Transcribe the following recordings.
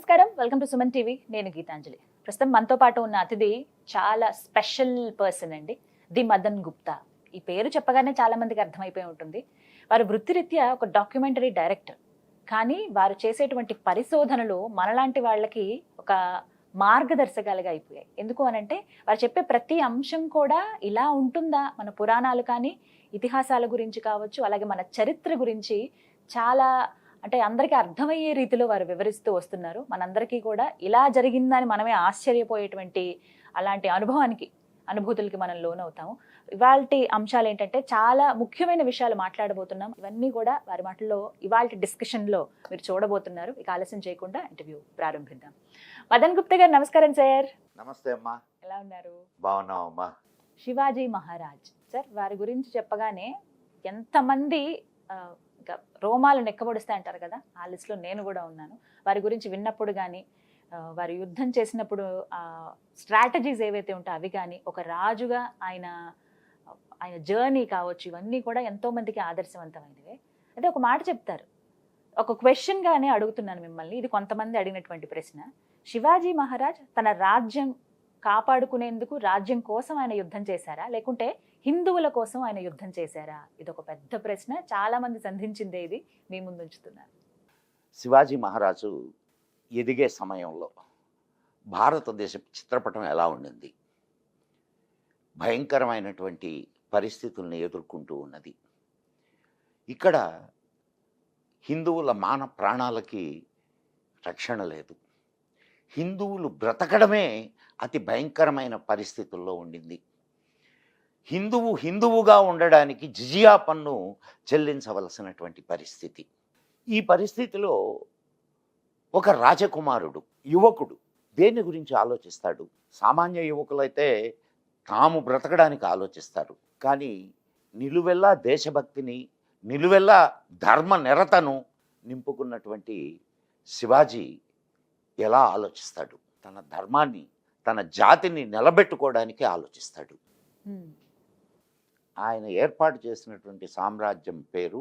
నమస్కారం, welcome to Suman TV. నేను గీతాంజలి. ప్రస్తుతం మనతో పాటు ఉన్న అతిథి చాలా స్పెషల్ పర్సన్ అండి, ది మదన్ గుప్తా. ఈ పేరు చెప్పగానే చాలా మందికి అర్థమైపోయి ఉంటుంది. వారు వృత్తిరీత్యా ఒక డాక్యుమెంటరీ డైరెక్టర్. కానీ వారు చేసేటువంటి పరిశోధనలు మనలాంటి వాళ్ళకి ఒక మార్గదర్శకాలుగా అయిపోయాయి. ఎందుకు అనంటే వారు చెప్పే ప్రతి అంశం కూడా ఇలా ఉంటుందా, మన పురాణాలు కానీ ఇతిహాసాల గురించి కావచ్చు, అలాగే మన చరిత్ర గురించి చాలా అంటే అందరికీ అర్థమయ్యే రీతిలో వారు వివరిస్తూ వస్తున్నారు. మనందరికీ కూడా ఇలా జరిగిందని మనమే ఆశ్చర్యపోయేటువంటి అలాంటి అనుభూతులకి మనం లోనవుతాము. ఇవాల్టి అంశాలు ఏంటంటే చాలా ముఖ్యమైన విషయాలు మాట్లాడబోతున్నాం. ఇవన్నీ కూడా వారి మాటల్లో ఇవాల్టి డిస్కషన్లో మీరు చూడబోతున్నారు. ఇక ఆలస్యం చేయకుండా ఇంటర్వ్యూ ప్రారంభిద్దాం. మదన్ గుప్తా గారు నమస్కారం సార్. నమస్తే అమ్మా. ఎలా ఉన్నారు? బాగున్నావు అమ్మా. శివాజీ మహారాజ్ సార్, వారి గురించి చెప్పగానే ఎంతమంది ఇంకా రోమాలు నెక్కబడుస్తాయి అంటారు కదా, ఆ లిస్టులో నేను కూడా ఉన్నాను. వారి గురించి విన్నప్పుడు కానీ వారు యుద్ధం చేసినప్పుడు స్ట్రాటజీస్ ఏవైతే ఉంటాయో అవి కానీ, ఒక రాజుగా ఆయన జర్నీ కావచ్చు, ఇవన్నీ కూడా ఎంతో మందికి ఆదర్శవంతమైనవే. అదే ఒక మాట చెప్తారు, ఒక క్వశ్చన్ గానే అడుగుతున్నాను మిమ్మల్ని. ఇది కొంతమంది అడిగినటువంటి ప్రశ్న. శివాజీ మహారాజ్ తన రాజ్యం కాపాడుకునేందుకు రాజ్యం కోసం ఆయన యుద్ధం చేశారా, లేకుంటే హిందువుల కోసం ఆయన యుద్ధం చేశారా? ఇది ఒక పెద్ద ప్రశ్న, చాలా మంది సంధించిందే. ఇది మీ ముందు ఉంచుతున్నారు. శివాజీ మహారాజు ఎదిగే సమయంలో భారతదేశ చిత్రపటం ఎలా ఉండింది? భయంకరమైనటువంటి పరిస్థితుల్ని ఎదుర్కొంటూ ఉన్నది. ఇక్కడ హిందువుల మాన ప్రాణాలకి రక్షణ లేదు. హిందువులు బ్రతకడమే అతి భయంకరమైన పరిస్థితుల్లో ఉండింది. హిందువుగా ఉండడానికి జిజియా పన్ను చెల్లించవలసినటువంటి పరిస్థితి. ఈ పరిస్థితిలో ఒక రాజకుమారుడు, యువకుడు దేని గురించి ఆలోచిస్తాడు? సామాన్య యువకులైతే తాము బ్రతకడానికి ఆలోచిస్తారు. కానీ నిలువెల్లా దేశభక్తిని, నిలువెల్లా ధర్మ నిరతను నింపుకున్నటువంటి శివాజీ ఎలా ఆలోచిస్తాడు? తన ధర్మాన్ని, తన జాతిని నిలబెట్టుకోవడానికి ఆలోచిస్తాడు. ఆయన ఏర్పాటు చేసినటువంటి సామ్రాజ్యం పేరు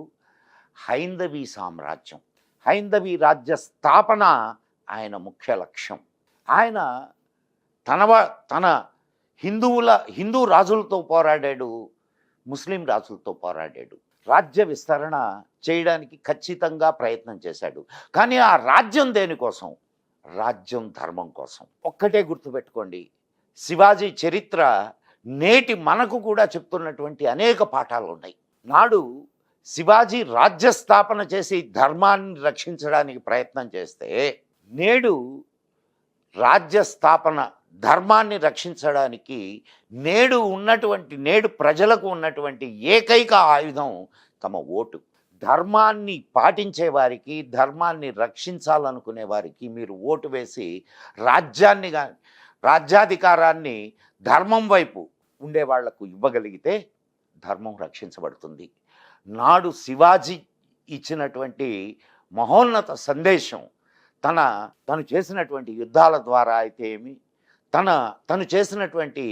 హైందవీ సామ్రాజ్యం. హైందవీ రాజ్య స్థాపన ఆయన ముఖ్య లక్ష్యం. ఆయన తన హిందూ రాజులతో పోరాడాడు, ముస్లిం రాజులతో పోరాడాడు. రాజ్య విస్తరణ చేయడానికి ఖచ్చితంగా ప్రయత్నం చేశాడు. కానీ ఆ రాజ్యం దేనికోసం? రాజ్యం ధర్మం కోసం. ఒక్కటే గుర్తుపెట్టుకోండి, శివాజీ చరిత్ర నేటి మనకు కూడా చెప్తున్నటువంటి అనేక పాఠాలు ఉన్నాయి. నాడు శివాజీ రాజ్య స్థాపన చేసి ధర్మాన్ని రక్షించడానికి ప్రయత్నం చేస్తే, నేడు రాజ్య స్థాపన ధర్మాన్ని రక్షించడానికి నేడు ప్రజలకు ఉన్నటువంటి ఏకైక ఆయుధం తమ ఓటు. ధర్మాన్ని పాటించే వారికి, ధర్మాన్ని రక్షించాలనుకునే వారికి మీరు ఓటు వేసి రాజ్యాధికారాన్ని ధర్మం వైపు ఉండే వాళ్లకు ఇవ్వగలిగితే ధర్మం రక్షించబడుతుంది. నాడు శివాజీ ఇచ్చినటువంటి మహోన్నత సందేశం తను చేసినటువంటి యుద్ధాల ద్వారా అయితే ఏమి, తను చేసినటువంటి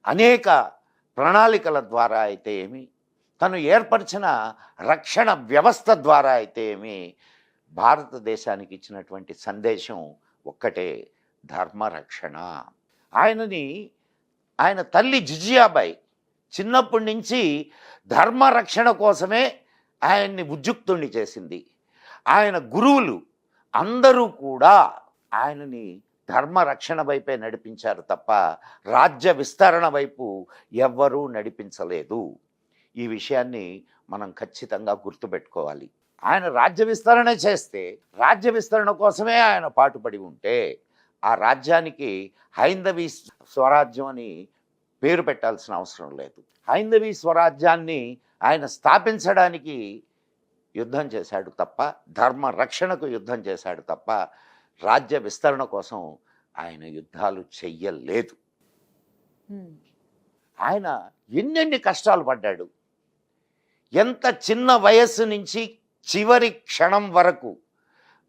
అనేక ప్రణాళికల ద్వారా అయితే ఏమి, తను ఏర్పరిచిన రక్షణ వ్యవస్థ ద్వారా అయితే ఏమి, భారతదేశానికి ఇచ్చినటువంటి సందేశం ఒక్కటే, ధర్మరక్షణ. ఆయన తల్లి జిజియాబాయి చిన్నప్పటి నుంచి ధర్మరక్షణ కోసమే ఆయన్ని ఉద్యుక్తుణ్ణి చేసింది. ఆయన గురువులు అందరూ కూడా ఆయనని ధర్మరక్షణ వైపే నడిపించారు తప్ప రాజ్య విస్తరణ వైపు ఎవ్వరూ నడిపించలేదు. ఈ విషయాన్ని మనం ఖచ్చితంగా గుర్తుపెట్టుకోవాలి. ఆయన రాజ్య విస్తరణ చేస్తే, రాజ్య విస్తరణ కోసమే ఆయన పాటుపడి ఉంటే, ఆ రాజ్యానికి హైందవీ స్వరాజ్యం అని పేరు పెట్టాల్సిన అవసరం లేదు. హైందవీ స్వరాజ్యాన్ని ఆయన స్థాపించడానికి యుద్ధం చేశాడు తప్ప, ధర్మ రక్షణకు యుద్ధం చేశాడు తప్ప, రాజ్య విస్తరణ కోసం ఆయన యుద్ధాలు చెయ్యలేదు. ఆయన ఎన్నెన్ని కష్టాలు పడ్డాడు. ఎంత చిన్న వయస్సు నుంచి చివరి క్షణం వరకు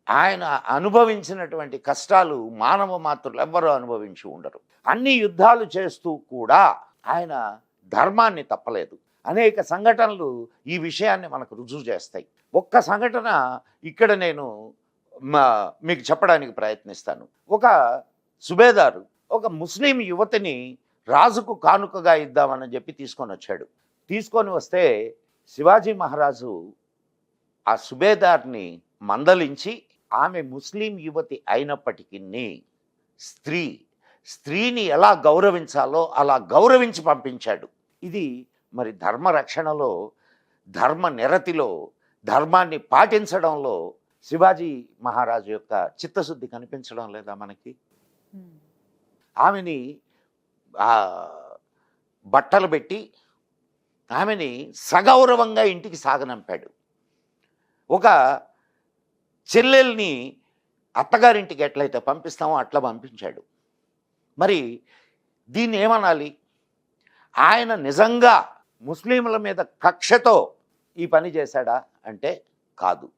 ఆయన అనుభవించినటువంటి కష్టాలు మానవ మాతృలు ఎవ్వరూ అనుభవించి ఉండరు. అన్ని యుద్ధాలు చేస్తూ కూడా ఆయన ధర్మాన్ని తప్పలేదు. అనేక సంఘటనలు ఈ విషయాన్ని మనకు రుజువు చేస్తాయి. ఒక్క సంఘటన ఇక్కడ నేను మీకు చెప్పడానికి ప్రయత్నిస్తాను. ఒక సుబేదారు ఒక ముస్లిం యువతిని రాజుకు కానుకగా ఇద్దామని చెప్పి తీసుకొని వచ్చాడు. తీసుకొని వస్తే శివాజీ మహారాజు ఆ సుబేదార్ని మందలించి ఆమె ముస్లిం యువతి అయినప్పటికీ స్త్రీని ఎలా గౌరవించాలో అలా గౌరవించి పంపించాడు. ఇది మరి ధర్మ రక్షణలో, ధర్మ నిరతిలో, ధర్మాన్ని పాటించడంలో శివాజీ మహారాజు యొక్క చిత్తశుద్ధి కనిపించడం లేదా మనకి? ఆమెని బట్టలు పెట్టి ఆమెని సగౌరవంగా ఇంటికి సాగనంపాడు. ఒక చెల్లెల్ని అత్తగారింటికి ఎట్లయితే పంపిస్తామో అట్లా పంపించాడు. మరి దీన్ని ఏమనాలి? ఆయన నిజంగా ముస్లింల మీద కక్షతో ఈ పని చేశాడా అంటే కాదు.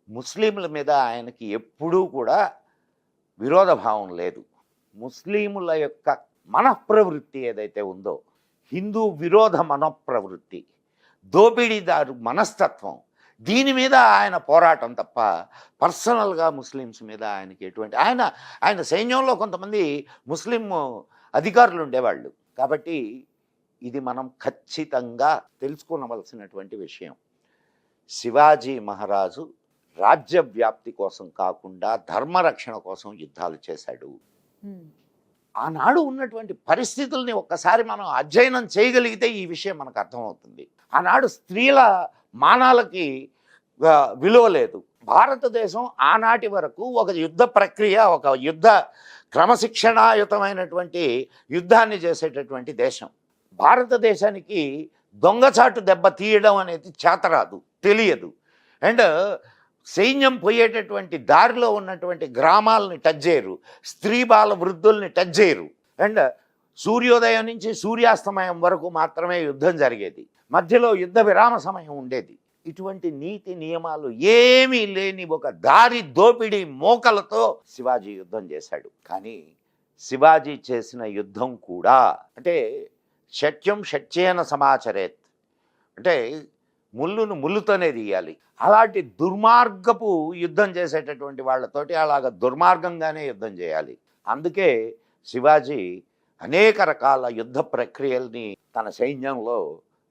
ముస్లింల మీద ఆయనకి ఎప్పుడూ కూడా విరోధభావం లేదు. ముస్లిముల యొక్క మనఃప్రవృత్తి ఏదైతే ఉందో, హిందూ విరోధ మనఃప్రవృత్తి, దోపిడీదారు మనస్తత్వం, దీని మీద ఆయన పోరాటం తప్ప పర్సనల్గా ముస్లిమ్స్ మీద ఆయనకి ఎటువంటి ఆయన సైన్యంలో కొంతమంది ముస్లిం అధికారులు ఉండేవాళ్ళు. కాబట్టి ఇది మనం ఖచ్చితంగా తెలుసుకోవలసినటువంటి విషయం. శివాజీ మహారాజు రాజ్య వ్యాప్తి కోసం కాకుండా ధర్మరక్షణ కోసం యుద్ధాలు చేశాడు. ఆనాడు ఉన్నటువంటి పరిస్థితుల్ని ఒక్కసారి మనం అధ్యయనం చేయగలిగితే ఈ విషయం మనకు అర్థమవుతుంది. ఆనాడు స్త్రీల మానాలకి విలువ లేదు. భారతదేశం ఆనాటి వరకు ఒక యుద్ధ ప్రక్రియ, ఒక యుద్ధ క్రమశిక్షణాయుతమైనటువంటి యుద్ధాన్ని చేసేటటువంటి దేశం. భారతదేశానికి దొంగచాటు దెబ్బ తీయడం అనేది చేతరాదు, తెలియదు. అండ్ సైన్యం పోయేటటువంటి దారిలో ఉన్నటువంటి గ్రామాలని టచ్ చేయరు, స్త్రీ బాల వృద్ధుల్ని టచ్ చేయరు. అండ్ సూర్యోదయం నుంచి సూర్యాస్తమయం వరకు మాత్రమే యుద్ధం జరిగేది, మధ్యలో యుద్ధ విరామ సమయం ఉండేది. ఇటువంటి నీతి నియమాలు ఏమీ లేని ఒక దారి దోపిడీ మోకలతో శివాజీ యుద్ధం చేశాడు. కానీ శివాజీ చేసిన యుద్ధం కూడా అంటే సత్యం సత్యేన సమాచరేత్, అంటే ముళ్ళును ముళ్ళుతోనే తీయాలి. అలాంటి దుర్మార్గపు యుద్ధం చేసేటటువంటి వాళ్ళతోటి అలాగ దుర్మార్గంగానే యుద్ధం చేయాలి. అందుకే శివాజీ అనేక రకాల యుద్ధ ప్రక్రియల్ని తన సైన్యంలో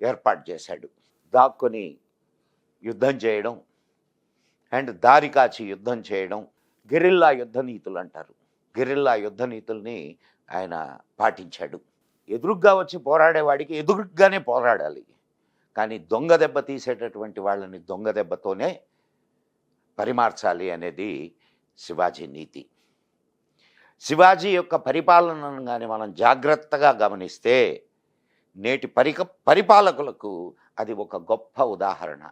ఏర్పాటు చేశాడు. దాక్కుని యుద్ధం చేయడం అండ్ దారి కాచి యుద్ధం చేయడం, గెరిల్లా యుద్ధ నీతులు అంటారు. గెరిల్లా యుద్ధ నీతుల్ని ఆయన పాటించాడు. ఎదురుగ్గా వచ్చి పోరాడేవాడికి ఎదురుగ్గానే పోరాడాలి, కానీ దొంగ దెబ్బ తీసేటటువంటి వాళ్ళని దొంగ దెబ్బతోనే పరిమార్చాలి అనేది శివాజీ నీతి. శివాజీ యొక్క పరిపాలనను కానీ మనం జాగ్రత్తగా గమనిస్తే నేటి పరిపాలకులకు అది ఒక గొప్ప ఉదాహరణ.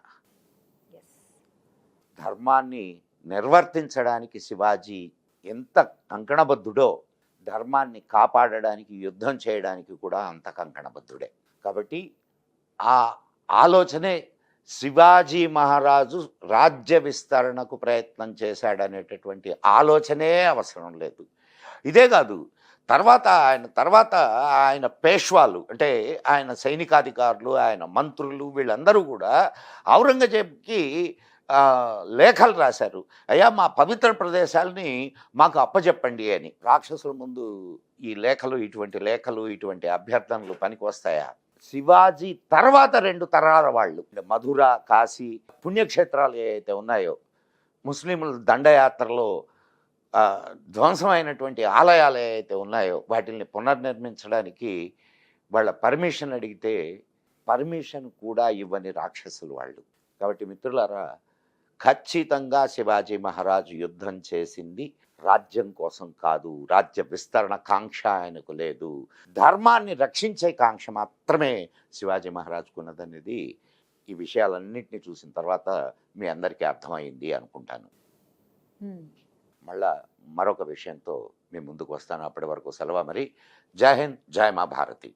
ధర్మాన్ని నిర్వర్తించడానికి శివాజీ ఎంత కంకణబద్ధుడో, ధర్మాన్ని కాపాడడానికి యుద్ధం చేయడానికి కూడా అంత కంకణబద్ధుడే. కాబట్టి ఆ ఆలోచనే శివాజీ మహారాజు రాజ్య విస్తరణకు ప్రయత్నం చేశాడనేటటువంటి ఆలోచనే అవసరం లేదు. ఇదే కాదు, తర్వాత ఆయన పేష్వాలు అంటే ఆయన సైనికాధికారులు, ఆయన మంత్రులు, వీళ్ళందరూ కూడా ఔరంగజేబ్కి లేఖలు రాశారు. అయ్యా, మా పవిత్ర ప్రదేశాలని మాకు అప్పచెప్పండి అని. రాక్షసుల ముందు ఈ లేఖలు, ఇటువంటి అభ్యర్థనలు పనికి వస్తాయా? శివాజీ తర్వాత 2 తరాల వాళ్ళు, మధుర, కాశీ పుణ్యక్షేత్రాలు ఏవైతే ఉన్నాయో, ముస్లింల దండయాత్రలో ధ్వంసమైనటువంటి ఆలయాలు ఏవైతే ఉన్నాయో వాటిని పునర్నిర్మించడానికి వాళ్ళ పర్మిషన్ అడిగితే పర్మిషన్ కూడా ఇవ్వని రాక్షసులు వాళ్ళు. కాబట్టి మిత్రులారా, ఖచ్చితంగా శివాజీ మహారాజు యుద్ధం చేసింది రాజ్యం కోసం కాదు, రాజ్య విస్తరణ కాంక్ష ఆయనకు లేదు, ధర్మాన్ని రక్షించే కాంక్ష మాత్రమే శివాజీ మహారాజుకున్నదనేది ఈ విషయాలన్నింటినీ చూసిన తర్వాత మీ అందరికీ అర్థమైంది అనుకుంటాను. మళ్ళా మరొక విషయంతో మీ ముందుకు వస్తాను. అప్పటి వరకు సెలవు. మరి జై హింద్, జై మా భారతి.